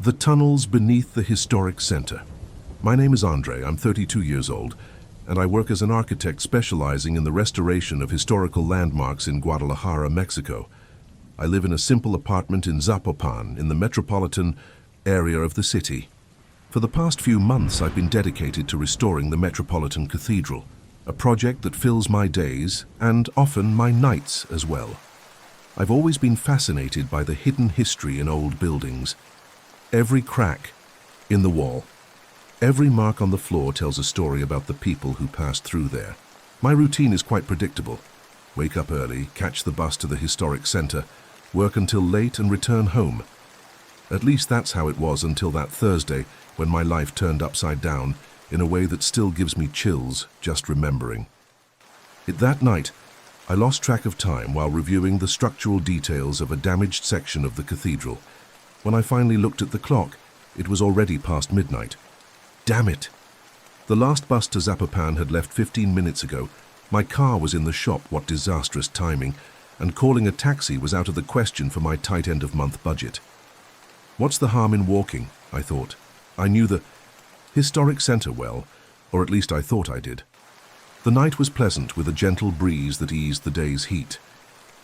The tunnels beneath the historic center. My name is Andre, I'm 32 years old, and I work as an architect specializing in the restoration of historical landmarks in Guadalajara, Mexico. I live in a simple apartment in Zapopan, in the metropolitan area of the city. For the past few months, I've been dedicated to restoring the Metropolitan Cathedral, a project that fills my days and often my nights as well. I've always been fascinated by the hidden history in old buildings. Every crack in the wall, every mark on the floor tells a story about the people who passed through there. My routine is quite predictable. Wake up early, catch the bus to the historic center, work until late and return home. At least that's how it was until that Thursday when my life turned upside down in a way that still gives me chills just remembering. That night, I lost track of time while reviewing the structural details of a damaged section of the cathedral. When I finally looked at the clock, it was already past midnight. Damn it! The last bus to Zapopan had left 15 minutes ago. My car was in the shop, what disastrous timing, and calling a taxi was out of the question for my tight end-of-month budget. What's the harm in walking, I thought. I knew the historic center well, or at least I thought I did. The night was pleasant with a gentle breeze that eased the day's heat.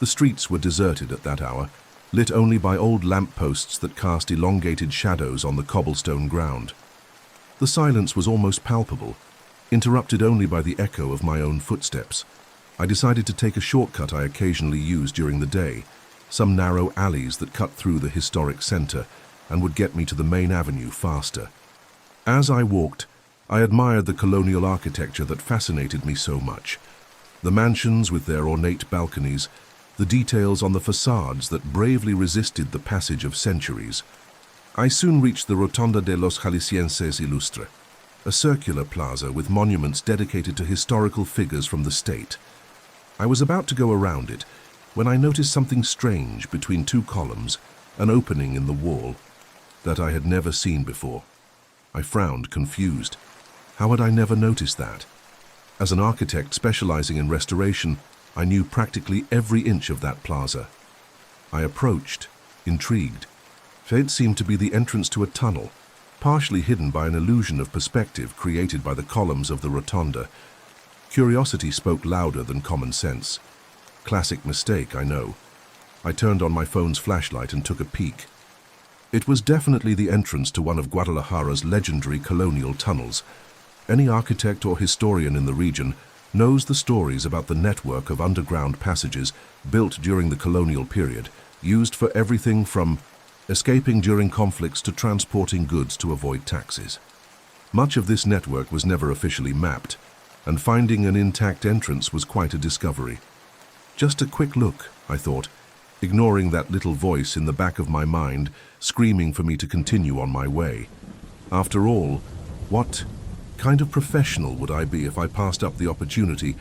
The streets were deserted at that hour, lit only by old lampposts that cast elongated shadows on the cobblestone ground. The silence was almost palpable, interrupted only by the echo of my own footsteps. I decided to take a shortcut I occasionally use during the day, some narrow alleys that cut through the historic center and would get me to the main avenue faster. As I walked, I admired the colonial architecture that fascinated me so much. The mansions with their ornate balconies, the details on the facades that bravely resisted the passage of centuries. I soon reached the Rotonda de los Jaliscienses Ilustre, a circular plaza with monuments dedicated to historical figures from the state. I was about to go around it when I noticed something strange between two columns, an opening in the wall that I had never seen before. I frowned, confused. How had I never noticed that? As an architect specializing in restoration, I knew practically every inch of that plaza. I approached, intrigued. It seemed to be the entrance to a tunnel, partially hidden by an illusion of perspective created by the columns of the rotunda. Curiosity spoke louder than common sense. Classic mistake, I know. I turned on my phone's flashlight and took a peek. It was definitely the entrance to one of Guadalajara's legendary colonial tunnels. Any architect or historian in the region knows the stories about the network of underground passages built during the colonial period, used for everything from escaping during conflicts to transporting goods to avoid taxes. Much of this network was never officially mapped, and finding an intact entrance was quite a discovery. Just a quick look, I thought, ignoring that little voice in the back of my mind screaming for me to continue on my way. After all, what kind of professional would I be if I passed up the opportunity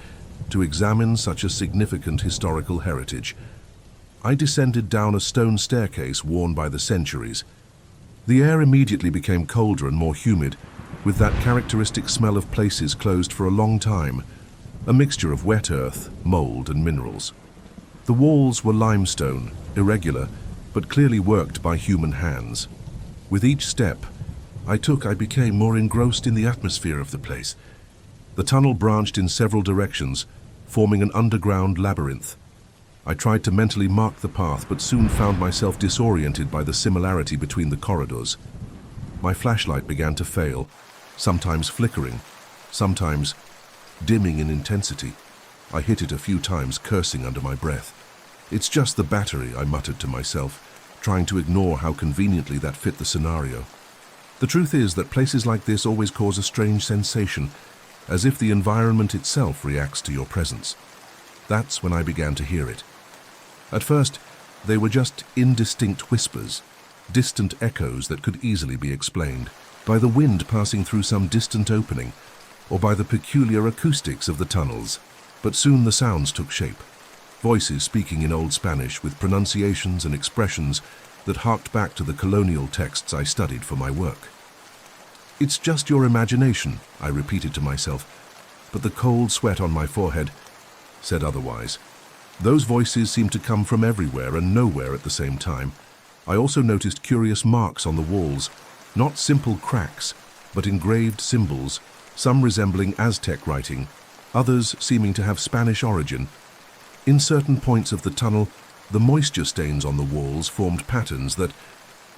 to examine such a significant historical heritage? I descended down a stone staircase worn by the centuries. The air immediately became colder and more humid, with that characteristic smell of places closed for a long time, a mixture of wet earth, mold, and minerals. The walls were limestone, irregular, but clearly worked by human hands. With each step I became more engrossed in the atmosphere of the place. The tunnel branched in several directions, forming an underground labyrinth. I tried to mentally mark the path, but soon found myself disoriented by the similarity between the corridors. My flashlight began to fail, sometimes flickering, sometimes dimming in intensity. I hit it a few times, cursing under my breath. "It's just the battery," I muttered to myself, trying to ignore how conveniently that fit the scenario. The truth is that places like this always cause a strange sensation, as if the environment itself reacts to your presence. That's when I began to hear it. At first, they were just indistinct whispers, distant echoes that could easily be explained by the wind passing through some distant opening, or by the peculiar acoustics of the tunnels. But soon the sounds took shape, voices speaking in Old Spanish with pronunciations and expressions that harked back to the colonial texts I studied for my work. "It's just your imagination," I repeated to myself, but the cold sweat on my forehead said otherwise. Those voices seemed to come from everywhere and nowhere at the same time. I also noticed curious marks on the walls, not simple cracks, but engraved symbols, some resembling Aztec writing, others seeming to have Spanish origin. In certain points of the tunnel, the moisture stains on the walls formed patterns that,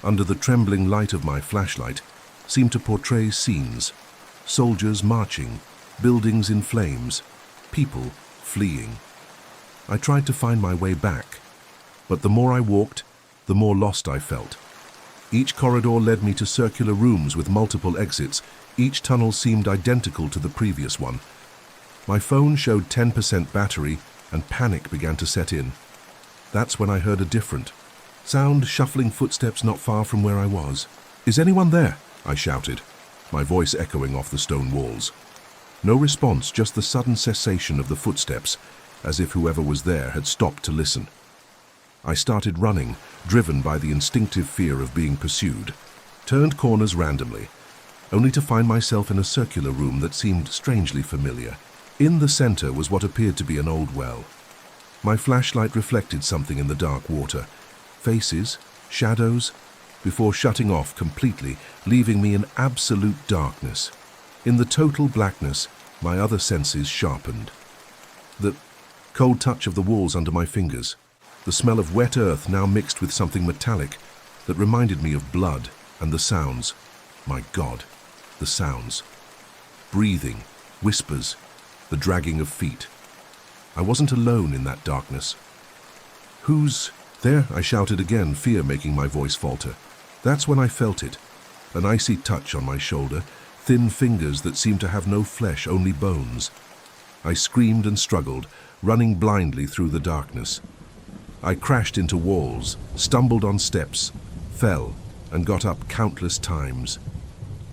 under the trembling light of my flashlight, seemed to portray scenes: soldiers marching, buildings in flames, people fleeing. I tried to find my way back, but the more I walked, the more lost I felt. Each corridor led me to circular rooms with multiple exits. Each tunnel seemed identical to the previous one. My phone showed 10% battery, and panic began to set in. That's when I heard a different sound, shuffling footsteps not far from where I was. "Is anyone there?" I shouted, my voice echoing off the stone walls. No response, just the sudden cessation of the footsteps, as if whoever was there had stopped to listen. I started running, driven by the instinctive fear of being pursued, turned corners randomly, only to find myself in a circular room that seemed strangely familiar. In the center was what appeared to be an old well. My flashlight reflected something in the dark water. Faces, shadows, before shutting off completely, leaving me in absolute darkness. In the total blackness, my other senses sharpened. The cold touch of the walls under my fingers, the smell of wet earth now mixed with something metallic that reminded me of blood, and the sounds. My God, the sounds. Breathing, whispers, the dragging of feet. I wasn't alone in that darkness. "Who's there?" I shouted again, fear making my voice falter. That's when I felt it, an icy touch on my shoulder, thin fingers that seemed to have no flesh, only bones. I screamed and struggled, running blindly through the darkness. I crashed into walls, stumbled on steps, fell, and got up countless times.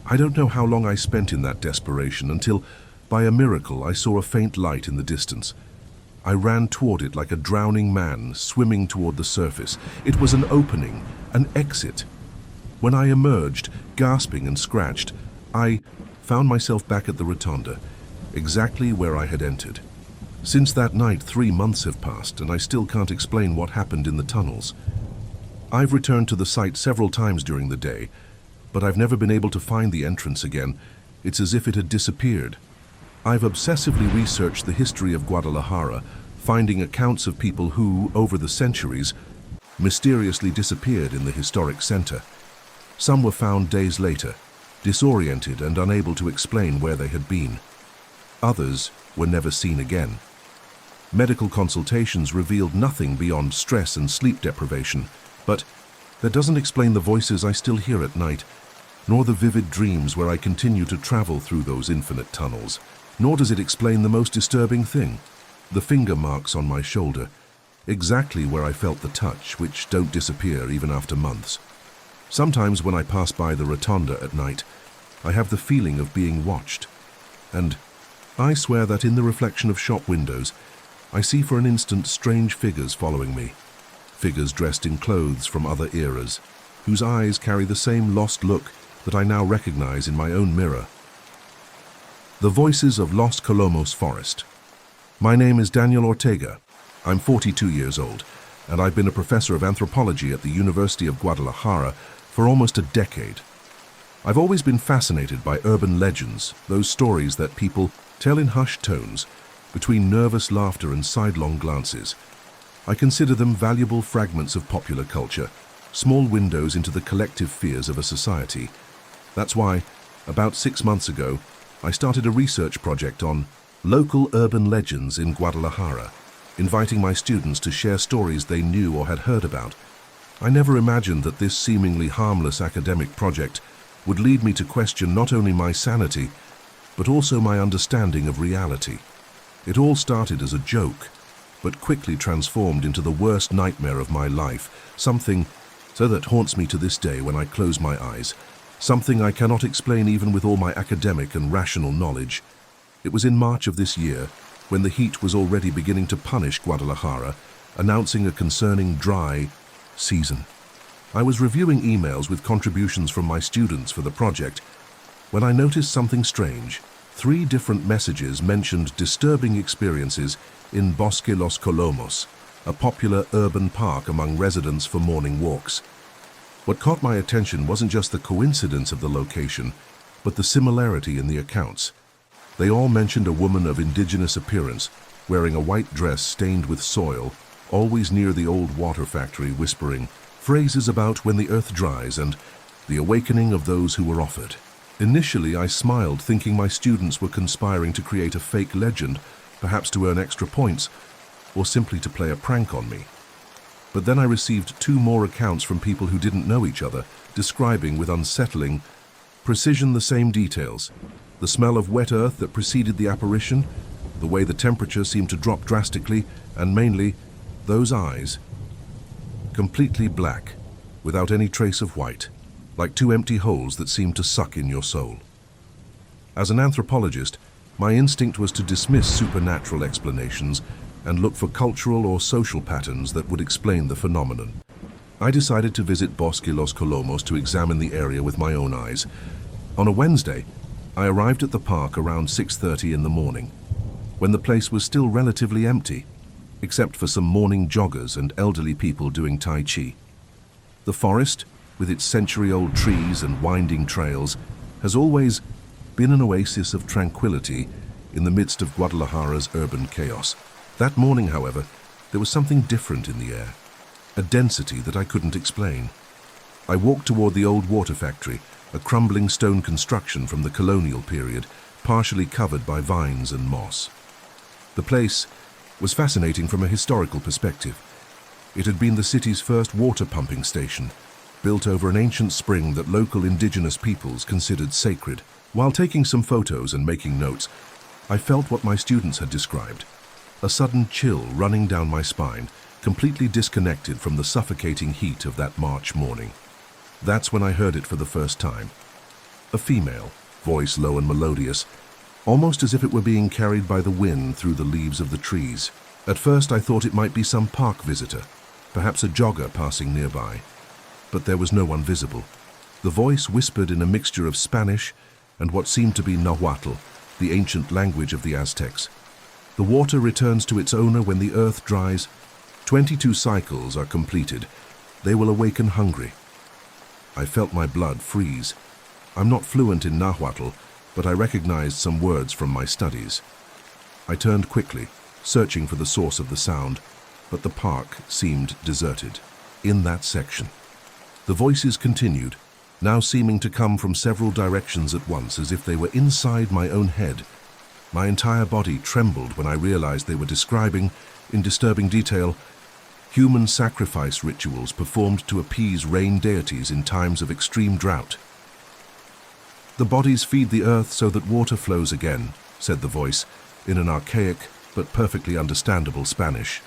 I don't know how long I spent in that desperation until, by a miracle, I saw a faint light in the distance. I ran toward it like a drowning man, swimming toward the surface. It was an opening, an exit. When I emerged, gasping and scratched, I found myself back at the rotunda, exactly where I had entered. Since that night, 3 months have passed, and I still can't explain what happened in the tunnels. I've returned to the site several times during the day, but I've never been able to find the entrance again. It's as if it had disappeared. I've obsessively researched the history of Guadalajara, finding accounts of people who, over the centuries, mysteriously disappeared in the historic center. Some were found days later, disoriented and unable to explain where they had been. Others were never seen again. Medical consultations revealed nothing beyond stress and sleep deprivation, but that doesn't explain the voices I still hear at night, nor the vivid dreams where I continue to travel through those infinite tunnels. Nor does it explain the most disturbing thing, the finger marks on my shoulder, exactly where I felt the touch, which don't disappear even after months. Sometimes when I pass by the rotunda at night, I have the feeling of being watched, and I swear that in the reflection of shop windows, I see for an instant strange figures following me, figures dressed in clothes from other eras, whose eyes carry the same lost look that I now recognize in my own mirror. The Voices of Los Colomos Forest. My name is Daniel Ortega. I'm 42 years old, and I've been a professor of anthropology at the University of Guadalajara for almost a decade. I've always been fascinated by urban legends, those stories that people tell in hushed tones, between nervous laughter and sidelong glances. I consider them valuable fragments of popular culture, small windows into the collective fears of a society. That's why, about 6 months ago, I started a research project on local urban legends in Guadalajara, inviting my students to share stories they knew or had heard about. I never imagined that this seemingly harmless academic project would lead me to question not only my sanity, but also my understanding of reality. It all started as a joke, but quickly transformed into the worst nightmare of my life, something so that haunts me to this day when I close my eyes, something I cannot explain even with all my academic and rational knowledge. It was in March of this year, when the heat was already beginning to punish Guadalajara, announcing a concerning dry season. I was reviewing emails with contributions from my students for the project when I noticed something strange. 3 different messages mentioned disturbing experiences in Bosque Los Colomos, a popular urban park among residents for morning walks. What caught my attention wasn't just the coincidence of the location, but the similarity in the accounts. They all mentioned a woman of indigenous appearance, wearing a white dress stained with soil, always near the old water factory, whispering phrases about when the earth dries and the awakening of those who were offered. Initially, I smiled, thinking my students were conspiring to create a fake legend, perhaps to earn extra points, or simply to play a prank on me. But then I received 2 more accounts from people who didn't know each other, describing with unsettling precision the same details. The smell of wet earth that preceded the apparition, the way the temperature seemed to drop drastically, and mainly, those eyes. Completely black, without any trace of white, like 2 empty holes that seemed to suck in your soul. As an anthropologist, my instinct was to dismiss supernatural explanations and look for cultural or social patterns that would explain the phenomenon. I decided to visit Bosque Los Colomos to examine the area with my own eyes. On a Wednesday, I arrived at the park around 6:30 in the morning, when the place was still relatively empty, except for some morning joggers and elderly people doing Tai Chi. The forest, with its century-old trees and winding trails, has always been an oasis of tranquility in the midst of Guadalajara's urban chaos. That morning, however, there was something different in the air, a density that I couldn't explain. I walked toward the old water factory, a crumbling stone construction from the colonial period, partially covered by vines and moss. The place was fascinating from a historical perspective. It had been the city's first water pumping station, built over an ancient spring that local indigenous peoples considered sacred. While taking some photos and making notes, I felt what my students had described, a sudden chill running down my spine, completely disconnected from the suffocating heat of that March morning. That's when I heard it for the first time. A female, voice low and melodious, almost as if it were being carried by the wind through the leaves of the trees. At first I thought it might be some park visitor, perhaps a jogger passing nearby. But there was no one visible. The voice whispered in a mixture of Spanish and what seemed to be Nahuatl, the ancient language of the Aztecs. The water returns to its owner when the earth dries. 22 cycles are completed. They will awaken hungry. I felt my blood freeze. I'm not fluent in Nahuatl, but I recognized some words from my studies. I turned quickly, searching for the source of the sound, but the park seemed deserted. In that section, the voices continued, now seeming to come from several directions at once, as if they were inside my own head. My entire body trembled when I realized they were describing, in disturbing detail, human sacrifice rituals performed to appease rain deities in times of extreme drought. "The bodies feed the earth so that water flows again," said the voice, in an archaic but perfectly understandable Spanish.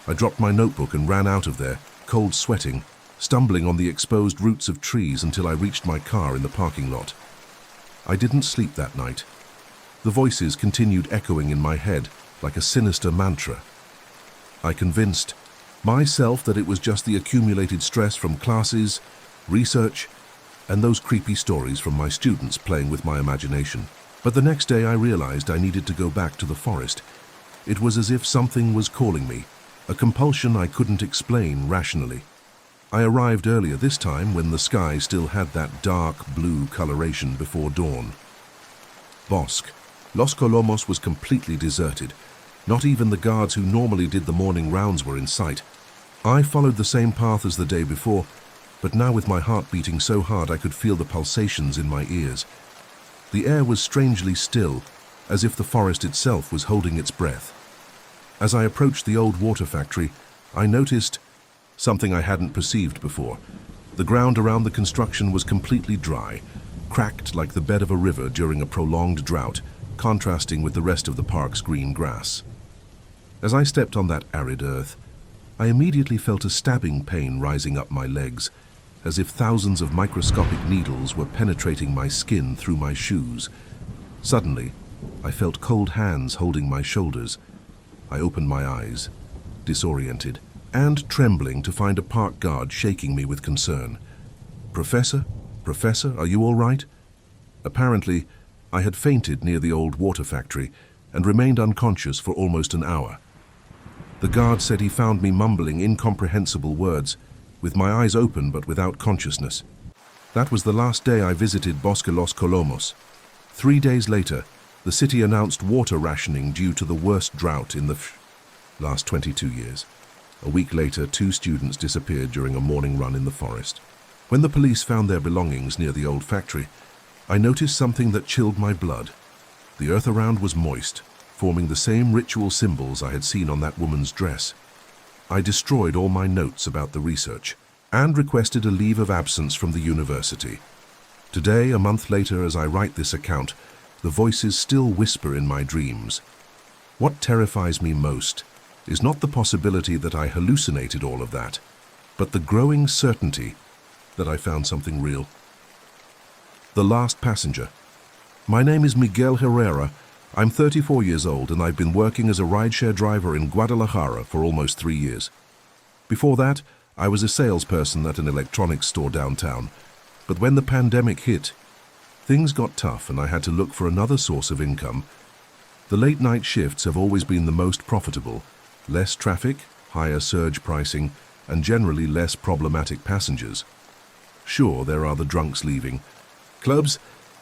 I dropped my notebook and ran out of there, cold sweating, stumbling on the exposed roots of trees until I reached my car in the parking lot. I didn't sleep that night. The voices continued echoing in my head like a sinister mantra. I convinced myself that it was just the accumulated stress from classes, research, and those creepy stories from my students playing with my imagination. But the next day I realized I needed to go back to the forest. It was as if something was calling me, a compulsion I couldn't explain rationally. I arrived earlier this time when the sky still had that dark blue coloration before dawn. Bosque Los Colomos was completely deserted. Not even the guards who normally did the morning rounds were in sight. I followed the same path as the day before, but now with my heart beating so hard I could feel the pulsations in my ears. The air was strangely still, as if the forest itself was holding its breath. As I approached the old water factory, I noticed something I hadn't perceived before. The ground around the construction was completely dry, cracked like the bed of a river during a prolonged drought, contrasting with the rest of the park's green grass. As I stepped on that arid earth, I immediately felt a stabbing pain rising up my legs, as if thousands of microscopic needles were penetrating my skin through my shoes. Suddenly, I felt cold hands holding my shoulders. I opened my eyes, disoriented, and trembling to find a park guard shaking me with concern. "Professor? Professor, are you all right?" Apparently, I had fainted near the old water factory and remained unconscious for almost an hour. The guard said he found me mumbling incomprehensible words. with my eyes open but without consciousness. That was the last day I visited Bosque Los Colomos. 3 days later, the city announced water rationing due to the worst drought in the last 22 years. A week later, 2 students disappeared during a morning run in the forest. When the police found their belongings near the old factory, I noticed something that chilled my blood. The earth around was moist, forming the same ritual symbols I had seen on that woman's dress. I destroyed all my notes about the research and requested a leave of absence from the university. Today, a month later, as I write this account, the voices still whisper in my dreams. What terrifies me most is not the possibility that I hallucinated all of that, but the growing certainty that I found something real. The Last Passenger. My name is Miguel Herrera. I'm 34 years old and I've been working as a rideshare driver in Guadalajara for almost 3 years. Before that, I was a salesperson at an electronics store downtown. But when the pandemic hit, things got tough and I had to look for another source of income. The late-night shifts have always been the most profitable. Less traffic, higher surge pricing, and generally less problematic passengers. Sure, there are the drunks leaving clubs,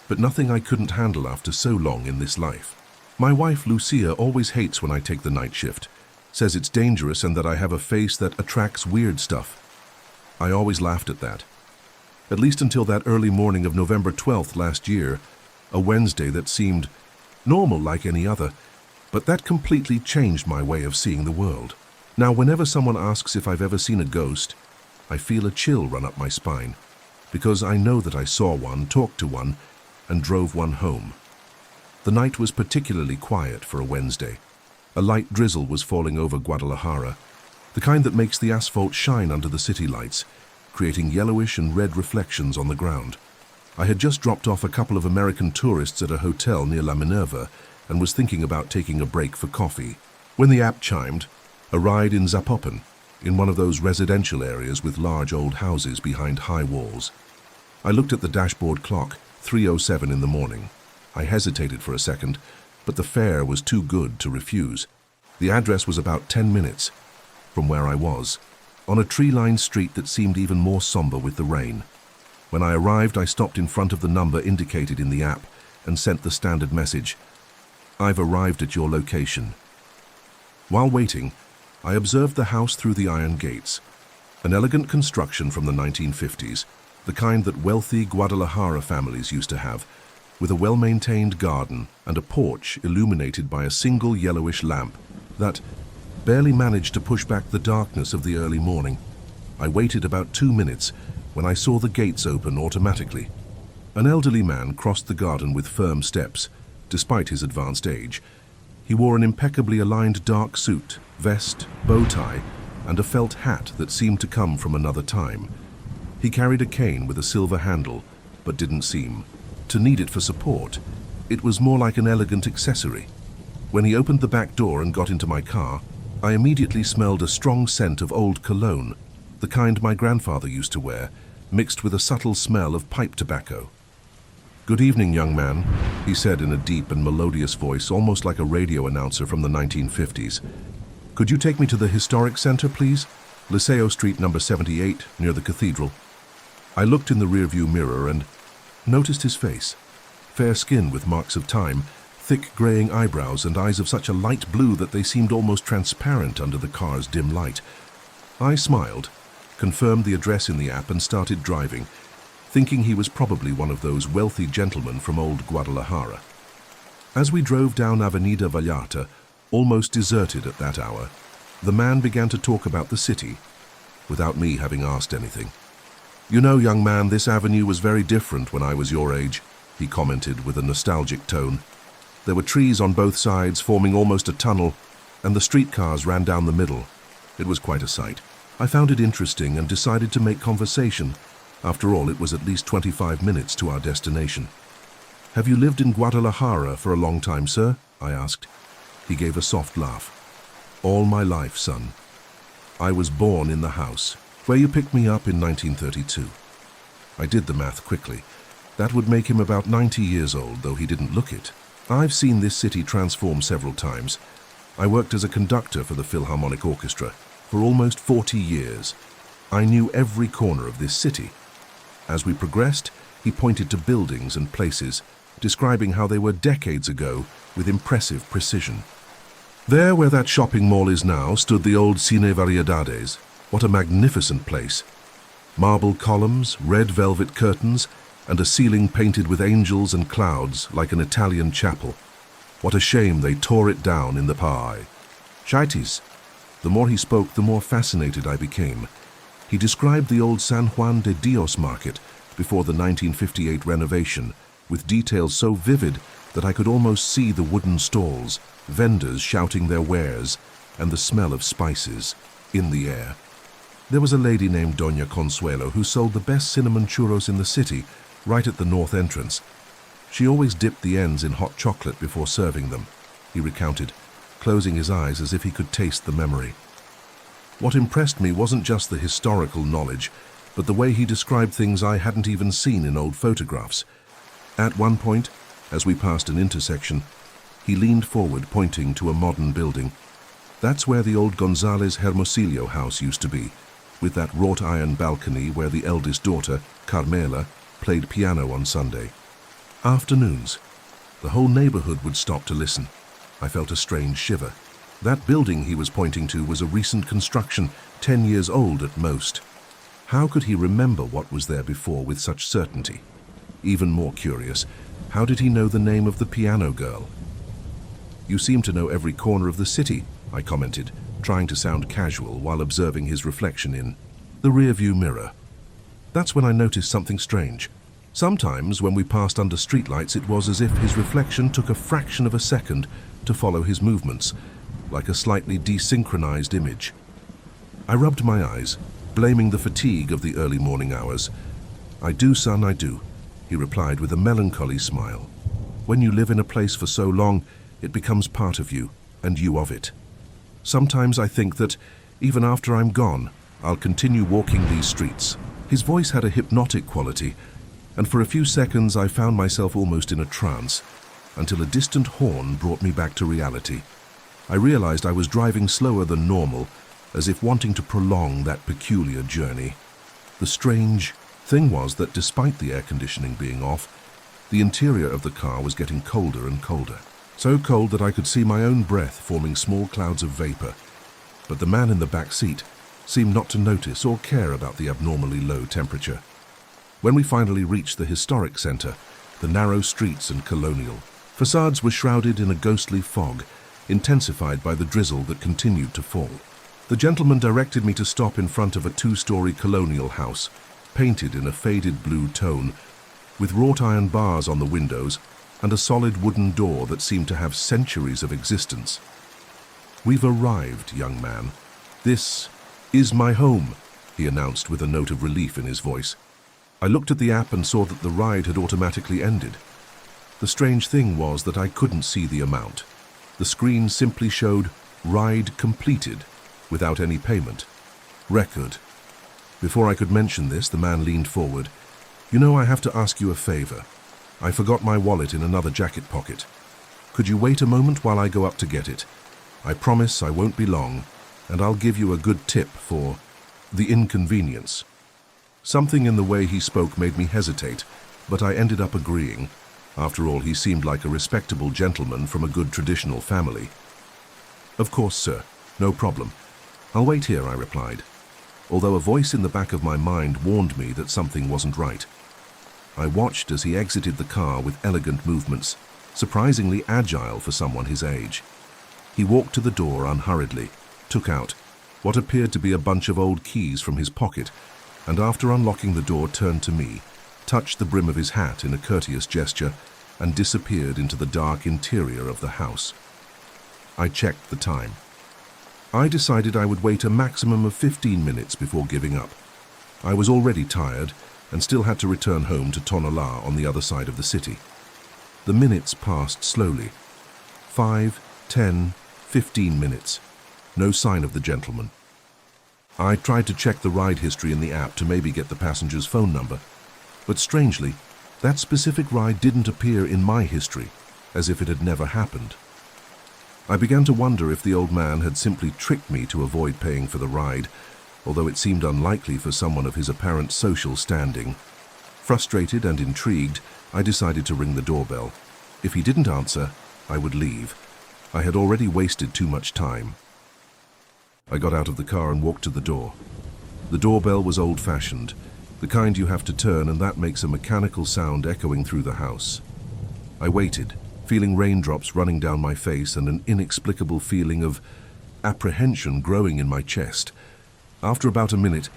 but nothing I couldn't handle after so long in this life. My wife Lucia always hates when I take the night shift, says it's dangerous and that I have a face that attracts weird stuff. I always laughed at that. At least until that early morning of November 12th last year, a Wednesday that seemed normal like any other, but that completely changed my way of seeing the world. Now, whenever someone asks if I've ever seen a ghost, I feel a chill run up my spine, because I know that I saw one, talked to one, and drove one home. The night was particularly quiet for a Wednesday. A light drizzle was falling over Guadalajara, the kind that makes the asphalt shine under the city lights, creating yellowish and red reflections on the ground. I had just dropped off a couple of American tourists at a hotel near La Minerva and was thinking about taking a break for coffee, when the app chimed, a ride in Zapopan, in one of those residential areas with large old houses behind high walls. I looked at the dashboard clock, 3:07 in the morning. I hesitated for a second, but the fare was too good to refuse. The address was about 10 minutes from where I was, on a tree-lined street that seemed even more somber with the rain. When I arrived, I stopped in front of the number indicated in the app and sent the standard message, "I've arrived at your location." While waiting, I observed the house through the iron gates, an elegant construction from the 1950s, the kind that wealthy Guadalajara families used to have, with a well-maintained garden and a porch illuminated by a single yellowish lamp that barely managed to push back the darkness of the early morning. I waited about 2 minutes when I saw the gates open automatically. An elderly man crossed the garden with firm steps, despite his advanced age. He wore an impeccably aligned dark suit, vest, bow tie, and a felt hat that seemed to come from another time. He carried a cane with a silver handle, but didn't seem to need it for support. It was more like an elegant accessory. When he opened the back door and got into my car, I immediately smelled a strong scent of old cologne, the kind my grandfather used to wear, mixed with a subtle smell of pipe tobacco. "Good evening, young man," he said in a deep and melodious voice, almost like a radio announcer from the 1950s. "Could you take me to the historic center, please? Liceo Street, number 78, near the cathedral." I looked in the rearview mirror and noticed his face. Fair skin with marks of time, thick graying eyebrows and eyes of such a light blue that they seemed almost transparent under the car's dim light. I smiled, confirmed the address in the app and started driving, thinking he was probably one of those wealthy gentlemen from old Guadalajara. As we drove down Avenida Vallarta, almost deserted at that hour, the man began to talk about the city, without me having asked anything. "You know, young man, this avenue was very different when I was your age," he commented with a nostalgic tone. "There were trees on both sides, forming almost a tunnel, and the streetcars ran down the middle. It was quite a sight. I found it interesting and decided to make conversation. After all, it was at least 25 minutes to our destination." "Have you lived in Guadalajara for a long time, sir?" I asked. He gave a soft laugh. "All my life, son. I was born in the house where you picked me up in 1932. I did the math quickly. That would make him about 90 years old, though he didn't look it. I've seen this city transform several times. I worked as a conductor for the Philharmonic Orchestra for almost 40 years. I knew every corner of this city. As we progressed, he pointed to buildings and places, describing how they were decades ago with impressive precision. There, where that shopping mall is now, stood the old Cine Variedades. What a magnificent place. Marble columns, red velvet curtains, and a ceiling painted with angels and clouds like an Italian chapel. What a shame they tore it down in the Pai. Chaitis. The more he spoke, the more fascinated I became. He described the old San Juan de Dios market before the 1958 renovation, with details so vivid that I could almost see the wooden stalls, vendors shouting their wares, and the smell of spices in the air. There was a lady named Doña Consuelo who sold the best cinnamon churros in the city, right at the north entrance. She always dipped the ends in hot chocolate before serving them, he recounted, closing his eyes as if he could taste the memory. What impressed me wasn't just the historical knowledge, but the way he described things I hadn't even seen in old photographs. At one point, as we passed an intersection, he leaned forward, pointing to a modern building. That's where the old González Hermosillo house used to be, with that wrought iron balcony where the eldest daughter, Carmela, played piano on Sunday. Afternoons, the whole neighborhood would stop to listen. I felt a strange shiver. That building he was pointing to was a recent construction, 10 years old at most. How could he remember what was there before with such certainty? Even more curious, how did he know the name of the piano girl? You seem to know every corner of the city, I commented, trying to sound casual while observing his reflection in the rearview mirror. That's when I noticed something strange. Sometimes when we passed under streetlights, it was as if his reflection took a fraction of a second to follow his movements, like a slightly desynchronized image. I rubbed my eyes, blaming the fatigue of the early morning hours. "I do, son, I do," he replied with a melancholy smile. "When you live in a place for so long, it becomes part of you, and you of it. Sometimes I think that, even after I'm gone, I'll continue walking these streets." His voice had a hypnotic quality, and for a few seconds I found myself almost in a trance, until a distant horn brought me back to reality. I realized I was driving slower than normal, as if wanting to prolong that peculiar journey. The strange thing was that despite the air conditioning being off, the interior of the car was getting colder and colder. So cold that I could see my own breath forming small clouds of vapor. But the man in the back seat seemed not to notice or care about the abnormally low temperature. When we finally reached the historic center, the narrow streets and colonial facades were shrouded in a ghostly fog, intensified by the drizzle that continued to fall. The gentleman directed me to stop in front of a two-story colonial house, painted in a faded blue tone, with wrought iron bars on the windows and a solid wooden door that seemed to have centuries of existence. "We've arrived, young man. This is my home," he announced with a note of relief in his voice. I looked at the app and saw that the ride had automatically ended. The strange thing was that I couldn't see the amount. The screen simply showed "Ride completed," without any payment. Record. Before I could mention this, the man leaned forward. "You know, I have to ask you a favor. I forgot my wallet in another jacket pocket. Could you wait a moment while I go up to get it? I promise I won't be long, and I'll give you a good tip for the inconvenience." Something in the way he spoke made me hesitate, but I ended up agreeing. After all, he seemed like a respectable gentleman from a good traditional family. "Of course, sir. No problem. I'll wait here," I replied, although a voice in the back of my mind warned me that something wasn't right. I watched as he exited the car with elegant movements, surprisingly agile for someone his age. He walked to the door unhurriedly, took out what appeared to be a bunch of old keys from his pocket, and after unlocking the door turned to me, touched the brim of his hat in a courteous gesture, and disappeared into the dark interior of the house. I checked the time. I decided I would wait a maximum of 15 minutes before giving up. I was already tired and still had to return home to Tonalá on the other side of the city. The minutes passed slowly. 5, 10, 15 minutes. No sign of the gentleman. I tried to check the ride history in the app to maybe get the passenger's phone number, but strangely, that specific ride didn't appear in my history, as if it had never happened. I began to wonder if the old man had simply tricked me to avoid paying for the ride, although it seemed unlikely for someone of his apparent social standing. Frustrated and intrigued, I decided to ring the doorbell. If he didn't answer, I would leave. I had already wasted too much time. I got out of the car and walked to the door. The doorbell was old-fashioned, the kind you have to turn and that makes a mechanical sound echoing through the house. I waited, feeling raindrops running down my face and an inexplicable feeling of apprehension growing in my chest. After about a minute,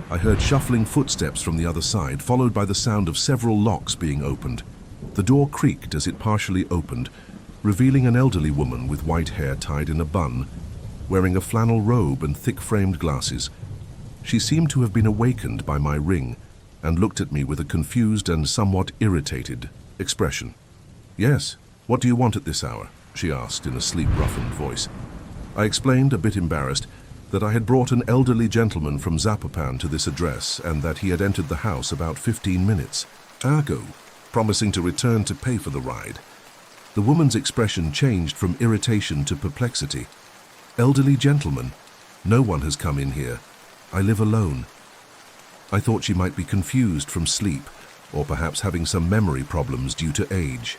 I heard shuffling footsteps from the other side, followed by the sound of several locks being opened. The door creaked as it partially opened, revealing an elderly woman with white hair tied in a bun, wearing a flannel robe and thick-framed glasses. She seemed to have been awakened by my ring and looked at me with a confused and somewhat irritated expression. "Yes, what do you want at this hour?" she asked in a sleep-roughened voice. I explained, a bit embarrassed, that I had brought an elderly gentleman from Zapopan to this address and that he had entered the house about 15 minutes ago, promising to return to pay for the ride. The woman's expression changed from irritation to perplexity. "Elderly gentleman? No one has come in here. I live alone." I thought she might be confused from sleep, or perhaps having some memory problems due to age.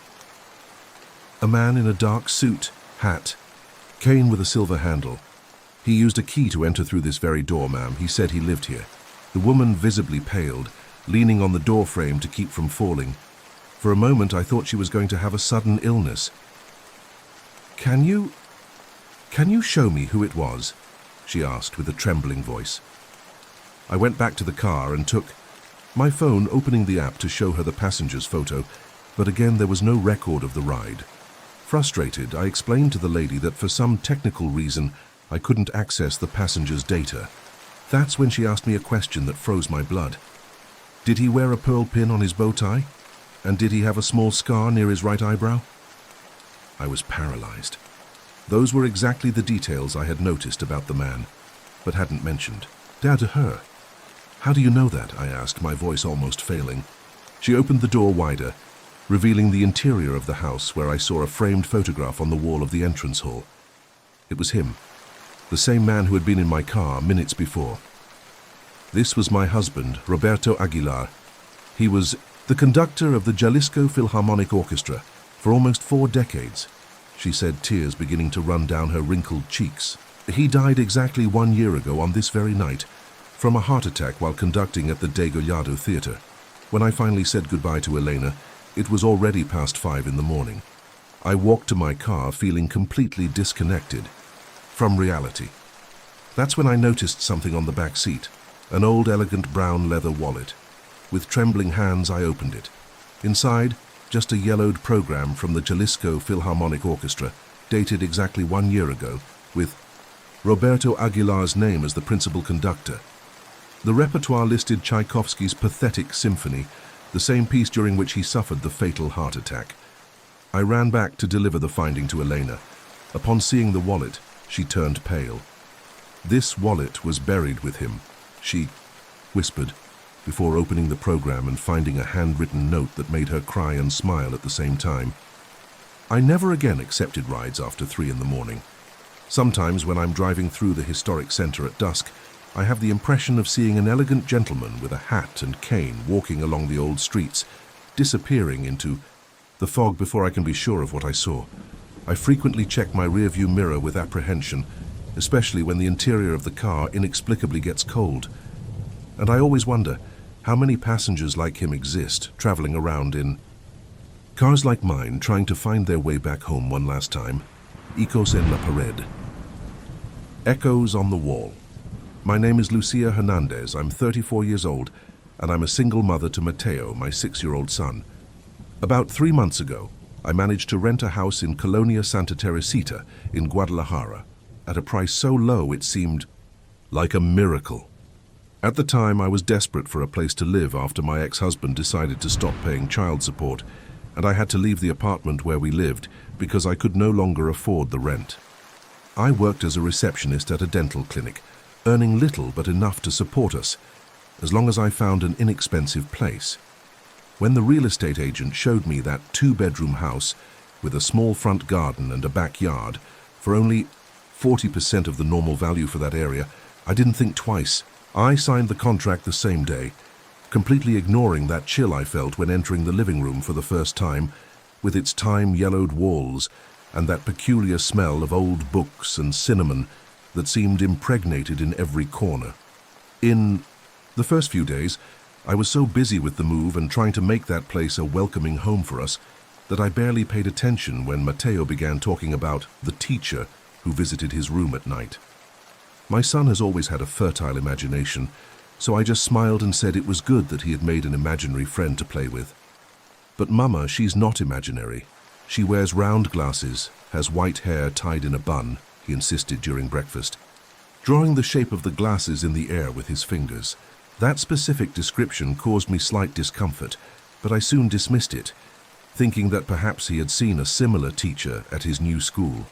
A man in a dark suit, hat, cane with a silver handle. "He used a key to enter through this very door, ma'am. He said he lived here." The woman visibly paled, leaning on the door frame to keep from falling. For a moment I thought she was going to have a sudden illness. Can you show me who it was?" she asked with a trembling voice. I went back to the car and took my phone, opening the app to show her the passenger's photo, but again there was no record of the ride. Frustrated, I explained to the lady that for some technical reason I couldn't access the passenger's data. That's when she asked me a question that froze my blood. Did he wear a pearl pin on his bow tie? And did he have a small scar near his right eyebrow? I was paralyzed. Those were exactly the details I had noticed about the man, but hadn't mentioned. Down to her. "How do you know that?" I asked, my voice almost failing. She opened the door wider, revealing the interior of the house, where I saw a framed photograph on the wall of the entrance hall. It was him, the same man who had been in my car minutes before. This was my husband, Roberto Aguilar. He was the conductor of the Jalisco Philharmonic Orchestra for almost 4 decades, she said, tears beginning to run down her wrinkled cheeks. He died exactly 1 year ago on this very night, from a heart attack while conducting at the Degollado Theater. When I finally said goodbye to Elena, it was already past 5 in the morning. I walked to my car feeling completely disconnected from reality. That's when I noticed something on the back seat, an old elegant brown leather wallet. With trembling hands I opened it. Inside, just a yellowed program from the Jalisco Philharmonic Orchestra, dated exactly 1 year ago, with Roberto Aguilar's name as the principal conductor. The repertoire listed Tchaikovsky's Pathetic Symphony, the same piece during which he suffered the fatal heart attack. I ran back to deliver the finding to Elena. Upon seeing the wallet, she turned pale. "This wallet was buried with him," she whispered, before opening the program and finding a handwritten note that made her cry and smile at the same time. I never again accepted rides after 3 in the morning. Sometimes when I'm driving through the historic center at dusk, I have the impression of seeing an elegant gentleman with a hat and cane walking along the old streets, disappearing into the fog before I can be sure of what I saw. I frequently check my rearview mirror with apprehension, especially when the interior of the car inexplicably gets cold. And I always wonder how many passengers like him exist, traveling around in cars like mine, trying to find their way back home one last time. Ecos en la pared. Echoes on the wall. My name is Lucia Hernandez. I'm 34 years old, and I'm a single mother to Mateo, my 6-year-old son. About 3 months ago, I managed to rent a house in Colonia Santa Teresita in Guadalajara, at a price so low it seemed like a miracle. At the time, I was desperate for a place to live after my ex-husband decided to stop paying child support, and I had to leave the apartment where we lived because I could no longer afford the rent. I worked as a receptionist at a dental clinic, earning little but enough to support us, as long as I found an inexpensive place. When the real estate agent showed me that 2-bedroom house with a small front garden and a backyard for only 40% of the normal value for that area, I didn't think twice. I signed the contract the same day, completely ignoring that chill I felt when entering the living room for the first time, with its time-yellowed walls and that peculiar smell of old books and cinnamon that seemed impregnated in every corner. In the first few days, I was so busy with the move and trying to make that place a welcoming home for us that I barely paid attention when Matteo began talking about the teacher who visited his room at night. My son has always had a fertile imagination, so I just smiled and said it was good that he had made an imaginary friend to play with. But Mama, she's not imaginary. She wears round glasses, has white hair tied in a bun, he insisted during breakfast, drawing the shape of the glasses in the air with his fingers. That specific description caused me slight discomfort, but I soon dismissed it, thinking that perhaps he had seen a similar teacher at his new school.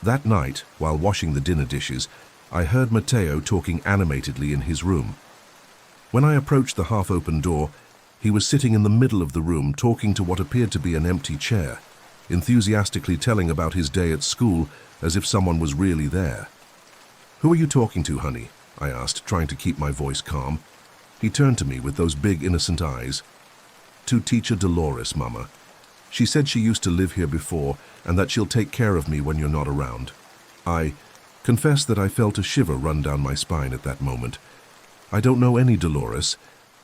That night, while washing the dinner dishes, I heard Matteo talking animatedly in his room. When I approached the half-open door, he was sitting in the middle of the room talking to what appeared to be an empty chair, enthusiastically telling about his day at school as if someone was really there. "Who are you talking to, honey?" I asked, trying to keep my voice calm. He turned to me with those big innocent eyes. "To Teacher Dolores, Mama. She said she used to live here before and that she'll take care of me when you're not around." I confessed that I felt a shiver run down my spine at that moment. I don't know any Dolores,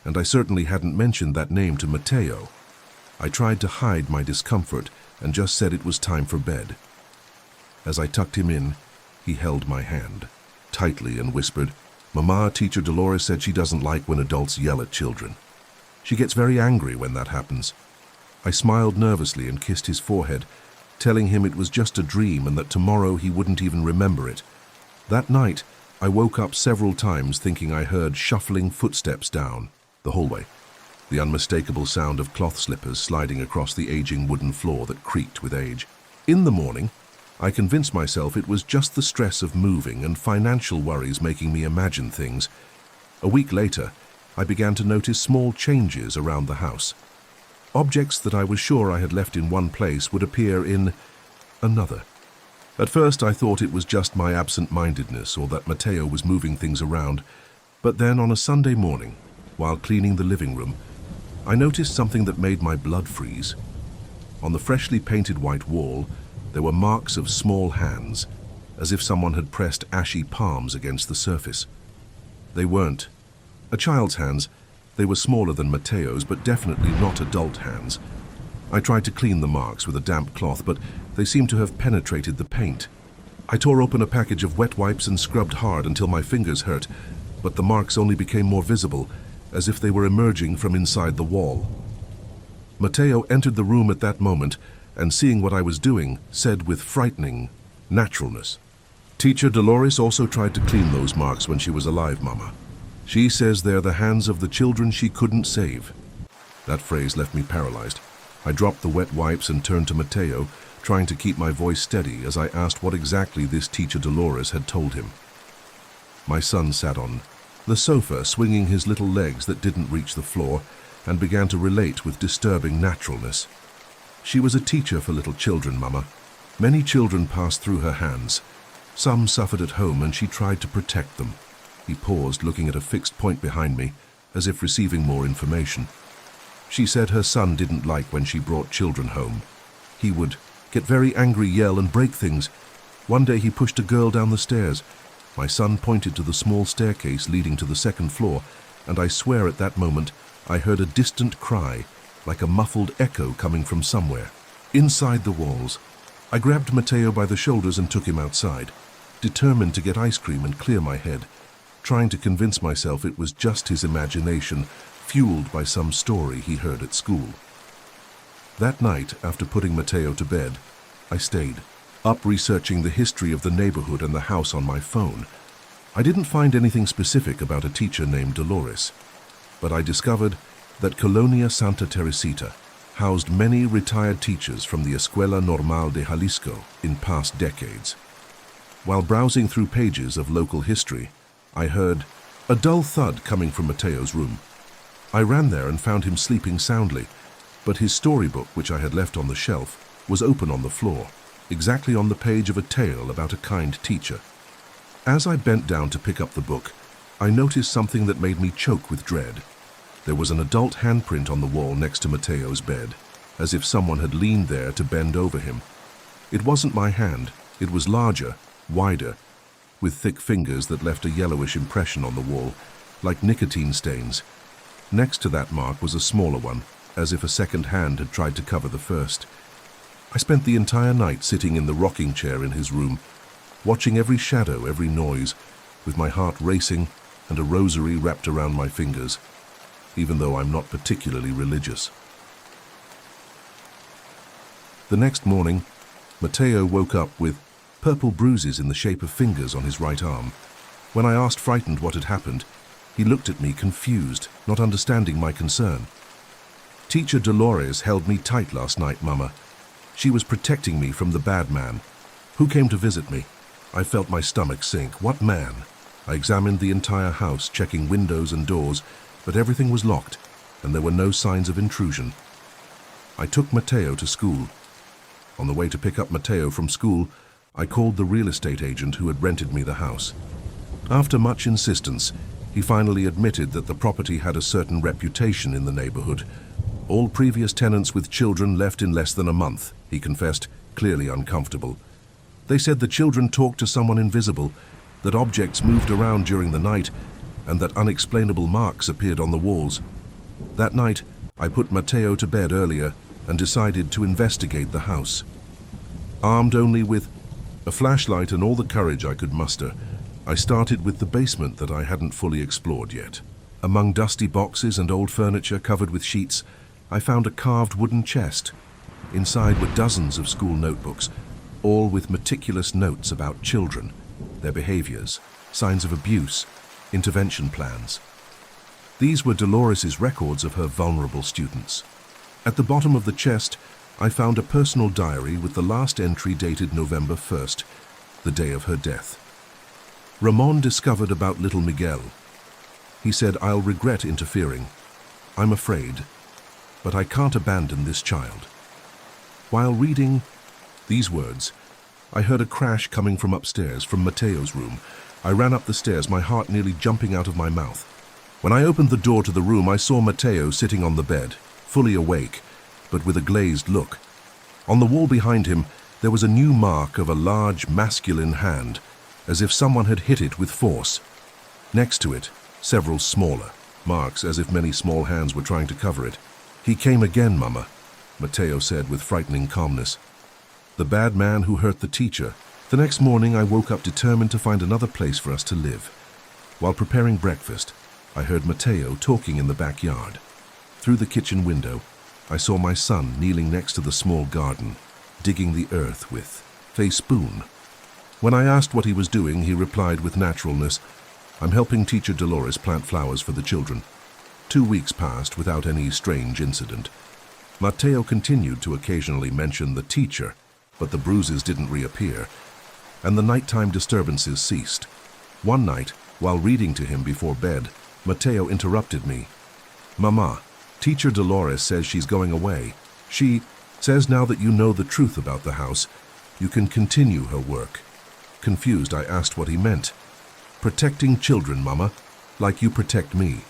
and I certainly hadn't mentioned that name to Matteo. I tried to hide my discomfort and just said it was time for bed. As I tucked him in, he held my hand tightly and whispered, "Mama, Teacher Dolores said she doesn't like when adults yell at children. She gets very angry when that happens." I smiled nervously and kissed his forehead, telling him it was just a dream and that tomorrow he wouldn't even remember it. That night, I woke up several times thinking I heard shuffling footsteps down the hallway, the unmistakable sound of cloth slippers sliding across the aging wooden floor that creaked with age. In the morning, I convinced myself it was just the stress of moving and financial worries making me imagine things. A week later, I began to notice small changes around the house. Objects that I was sure I had left in one place would appear in another. At first, I thought it was just my absent-mindedness or that Matteo was moving things around, but then on a Sunday morning, while cleaning the living room, I noticed something that made my blood freeze. On the freshly painted white wall, there were marks of small hands, as if someone had pressed ashy palms against the surface. They weren't a child's hands. They were smaller than Matteo's, but definitely not adult hands. I tried to clean the marks with a damp cloth, but they seemed to have penetrated the paint. I tore open a package of wet wipes and scrubbed hard until my fingers hurt, but the marks only became more visible, as if they were emerging from inside the wall. Matteo entered the room at that moment, and seeing what I was doing, said with frightening naturalness, "Teacher Dolores also tried to clean those marks when she was alive, Mama. She says they're the hands of the children she couldn't save." That phrase left me paralyzed. I dropped the wet wipes and turned to Matteo, trying to keep my voice steady as I asked what exactly this Teacher Dolores had told him. My son sat on the sofa, swinging his little legs that didn't reach the floor, and began to relate with disturbing naturalness. "She was a teacher for little children, Mama. Many children passed through her hands. Some suffered at home and she tried to protect them." He paused, looking at a fixed point behind me, as if receiving more information. "She said her son didn't like when she brought children home. He would get very angry, yell, and break things. One day he pushed a girl down the stairs. My son pointed to the small staircase leading to the second floor, and I swear at that moment I heard a distant cry, like a muffled echo coming from somewhere, inside the walls. I grabbed Matteo by the shoulders and took him outside, determined to get ice cream and clear my head, trying to convince myself it was just his imagination, fueled by some story he heard at school. That night, after putting Matteo to bed, I stayed up researching the history of the neighborhood and the house on my phone. I didn't find anything specific about a teacher named Dolores, but I discovered that Colonia Santa Teresita housed many retired teachers from the Escuela Normal de Jalisco in past decades. While browsing through pages of local history, I heard a dull thud coming from Matteo's room. I ran there and found him sleeping soundly, but his storybook, which I had left on the shelf, was open on the floor, exactly on the page of a tale about a kind teacher. As I bent down to pick up the book, I noticed something that made me choke with dread. There was an adult handprint on the wall next to Mateo's bed, as if someone had leaned there to bend over him. It wasn't my hand. It was larger, wider, with thick fingers that left a yellowish impression on the wall, like nicotine stains. Next to that mark was a smaller one, as if a second hand had tried to cover the first. I spent the entire night sitting in the rocking chair in his room, watching every shadow, every noise, with my heart racing and a rosary wrapped around my fingers, even though I'm not particularly religious. The next morning, Mateo woke up with purple bruises in the shape of fingers on his right arm. When I asked frightened what had happened, he looked at me confused, not understanding my concern. Teacher Dolores held me tight last night, Mama. She was protecting me from the bad man. Who came to visit me? I felt my stomach sink. What man? I examined the entire house, checking windows and doors, but everything was locked, and there were no signs of intrusion. I took Mateo to school. On the way to pick up Mateo from school, I called the real estate agent who had rented me the house. After much insistence, he finally admitted that the property had a certain reputation in the neighborhood. All previous tenants with children left in less than a month, he confessed, clearly uncomfortable. They said the children talked to someone invisible, that objects moved around during the night, and that unexplainable marks appeared on the walls. That night, I put Mateo to bed earlier and decided to investigate the house. Armed only with a flashlight and all the courage I could muster, I started with the basement that I hadn't fully explored yet. Among dusty boxes and old furniture covered with sheets, I found a carved wooden chest. Inside were dozens of school notebooks, all with meticulous notes about children, their behaviors, signs of abuse, intervention plans. These were Dolores's records of her vulnerable students. At the bottom of the chest, I found a personal diary with the last entry dated November 1st, the day of her death. Ramon discovered about little Miguel. He said, "I'll regret interfering. I'm afraid, but I can't abandon this child." While reading these words, I heard a crash coming from upstairs, from Mateo's room. I ran up the stairs, my heart nearly jumping out of my mouth. When I opened the door to the room, I saw Mateo sitting on the bed, fully awake, but with a glazed look. On the wall behind him, there was a new mark of a large masculine hand, as if someone had hit it with force. Next to it, several smaller marks, as if many small hands were trying to cover it. "He came again, Mama," Mateo said with frightening calmness. "The bad man who hurt the teacher." The next morning, I woke up determined to find another place for us to live. While preparing breakfast, I heard Mateo talking in the backyard. Through the kitchen window, I saw my son kneeling next to the small garden, digging the earth with a spoon. When I asked what he was doing, he replied with naturalness, "I'm helping Teacher Dolores plant flowers for the children." 2 weeks passed without any strange incident. Mateo continued to occasionally mention the teacher, but the bruises didn't reappear, and the nighttime disturbances ceased. One night, while reading to him before bed, Mateo interrupted me. "Mama, Teacher Dolores says she's going away. She says now that you know the truth about the house, you can continue her work." Confused, I asked what he meant. "Protecting children, Mama, like you protect me."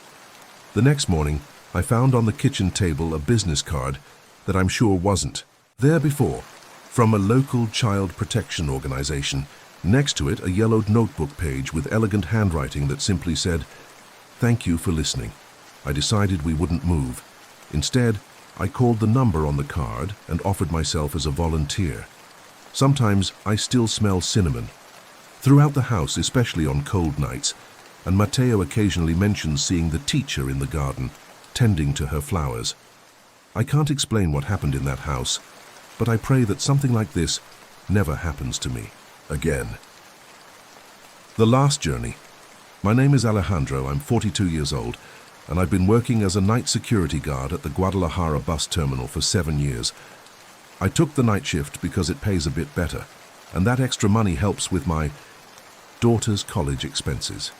The next morning, I found on the kitchen table a business card that I'm sure wasn't there before, from a local child protection organization. Next to it, a yellowed notebook page with elegant handwriting that simply said, "Thank you for listening." I decided we wouldn't move. Instead, I called the number on the card and offered myself as a volunteer. Sometimes I still smell cinnamon throughout the house, especially on cold nights, and Mateo occasionally mentions seeing the teacher in the garden, tending to her flowers. I can't explain what happened in that house, but I pray that something like this never happens to me again. The last journey. My name is Alejandro, I'm 42 years old, and I've been working as a night security guard at the Guadalajara bus terminal for 7 years. I took the night shift because it pays a bit better, and that extra money helps with my daughter's college expenses.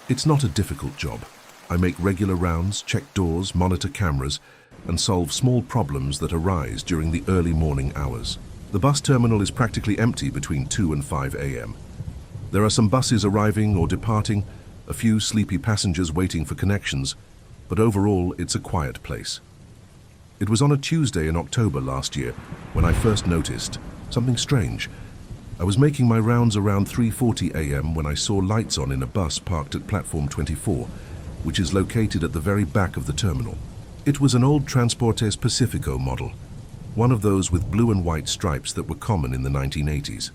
It's not a difficult job. I make regular rounds, check doors, monitor cameras, and solve small problems that arise during the early morning hours. The bus terminal is practically empty between 2 and 5 a.m. There are some buses arriving or departing, a few sleepy passengers waiting for connections, but overall it's a quiet place. It was on a Tuesday in October last year when I first noticed something strange. I was making my rounds around 3:40 a.m. when I saw lights on in a bus parked at platform 24, which is located at the very back of the terminal. It was an old Transportes Pacifico model, one of those with blue and white stripes that were common in the 1980s.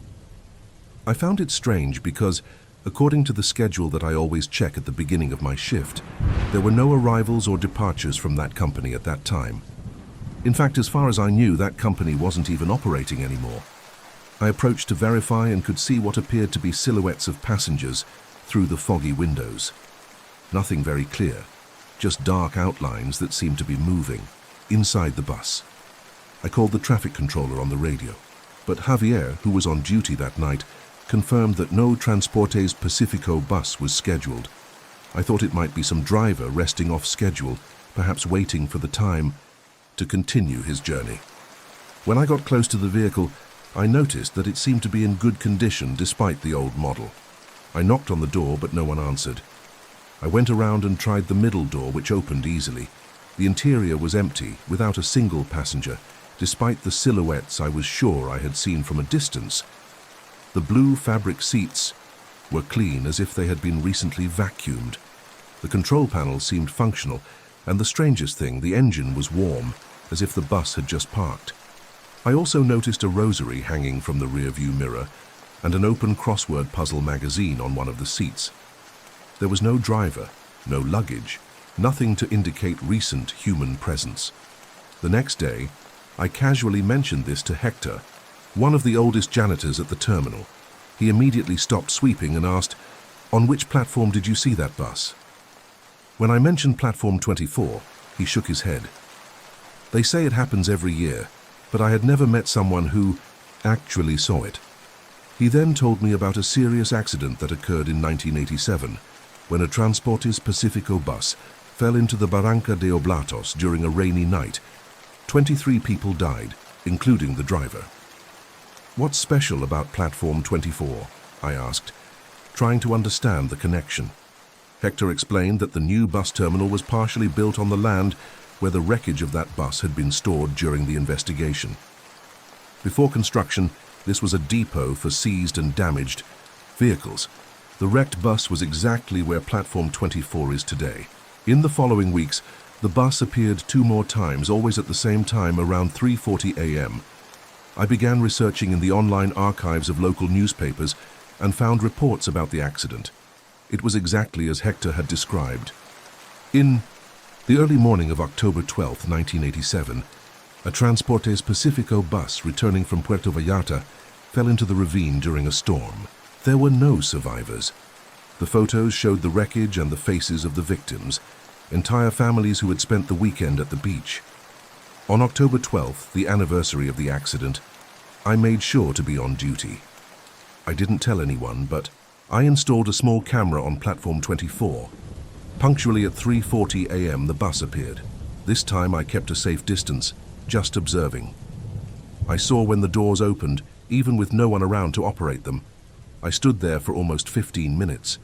I found it strange because, according to the schedule that I always check at the beginning of my shift, there were no arrivals or departures from that company at that time. In fact, as far as I knew, that company wasn't even operating anymore. I approached to verify and could see what appeared to be silhouettes of passengers through the foggy windows. Nothing very clear, just dark outlines that seemed to be moving inside the bus. I called the traffic controller on the radio, but Javier, who was on duty that night, confirmed that no Transportes Pacifico bus was scheduled. I thought it might be some driver resting off schedule, perhaps waiting for the time to continue his journey. When I got close to the vehicle, I noticed that it seemed to be in good condition despite the old model. I knocked on the door, but no one answered. I went around and tried the middle door, which opened easily. The interior was empty, without a single passenger, despite the silhouettes I was sure I had seen from a distance. The blue fabric seats were clean, as if they had been recently vacuumed. The control panel seemed functional, and the strangest thing, the engine was warm, as if the bus had just parked. I also noticed a rosary hanging from the rear-view mirror and an open crossword puzzle magazine on one of the seats. There was no driver, no luggage, nothing to indicate recent human presence. The next day, I casually mentioned this to Hector, one of the oldest janitors at the terminal. He immediately stopped sweeping and asked, "On which platform did you see that bus?" When I mentioned platform 24, he shook his head. They say it happens every year, but I had never met someone who actually saw it. He then told me about a serious accident that occurred in 1987, when a Transportes Pacifico bus fell into the Barranca de Oblatos during a rainy night. 23 people died, including the driver. "What's special about platform 24?" I asked, trying to understand the connection. Hector explained that the new bus terminal was partially built on the land where the wreckage of that bus had been stored during the investigation. Before construction, this was a depot for seized and damaged vehicles. The wrecked bus was exactly where platform 24 is today. In the following weeks, the bus appeared 2 more times, always at the same time, around 3:40 a.m. I began researching in the online archives of local newspapers and found reports about the accident. It was exactly as Hector had described. In the early morning of October 12, 1987, a Transportes Pacifico bus returning from Puerto Vallarta fell into the ravine during a storm. There were no survivors. The photos showed the wreckage and the faces of the victims, entire families who had spent the weekend at the beach. On October 12th, the anniversary of the accident, I made sure to be on duty. I didn't tell anyone, but I installed a small camera on platform 24. Punctually at 3:40 a.m. the bus appeared. This time I kept a safe distance, just observing. I saw when the doors opened, even with no one around to operate them. I stood there for almost 15 minutes.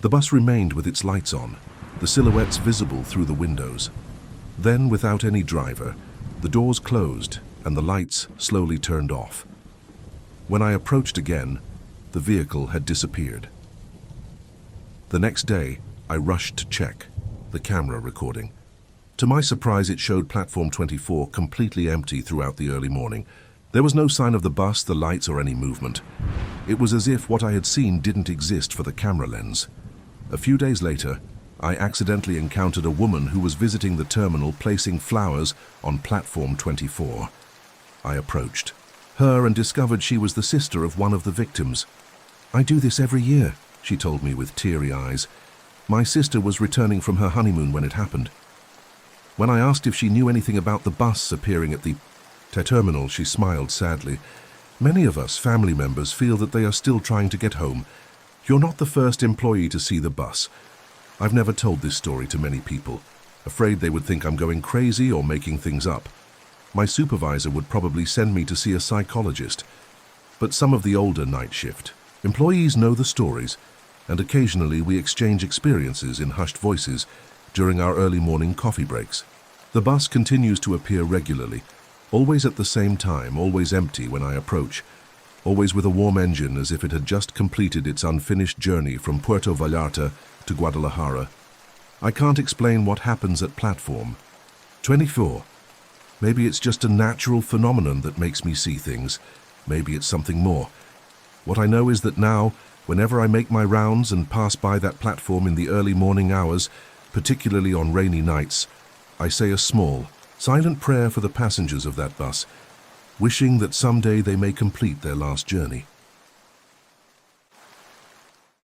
The bus remained with its lights on, the silhouettes visible through the windows. Then, without any driver, the doors closed and the lights slowly turned off. When I approached again, the vehicle had disappeared. The next day, I rushed to check the camera recording. To my surprise, it showed platform 24 completely empty throughout the early morning. There was no sign of the bus, the lights, or any movement. It was as if what I had seen didn't exist for the camera lens. A few days later, I accidentally encountered a woman who was visiting the terminal placing flowers on platform 24. I approached her and discovered she was the sister of one of the victims. "I do this every year," she told me with teary eyes. "My sister was returning from her honeymoon when it happened." When I asked if she knew anything about the bus appearing at the terminal, she smiled sadly. "Many of us, family members, feel that they are still trying to get home. You're not the first employee to see the bus. I've never told this story to many people, afraid they would think I'm going crazy or making things up. My supervisor would probably send me to see a psychologist. But some of the older night shift employees know the stories, and occasionally we exchange experiences in hushed voices during our early morning coffee breaks. The bus continues to appear regularly, always at the same time, always empty when I approach, always with a warm engine as if it had just completed its unfinished journey from Puerto Vallarta to Guadalajara. I can't explain what happens at platform 24. Maybe it's just a natural phenomenon that makes me see things. Maybe it's something more. What I know is that now, whenever I make my rounds and pass by that platform in the early morning hours, particularly on rainy nights, I say a small, silent prayer for the passengers of that bus, wishing that someday they may complete their last journey.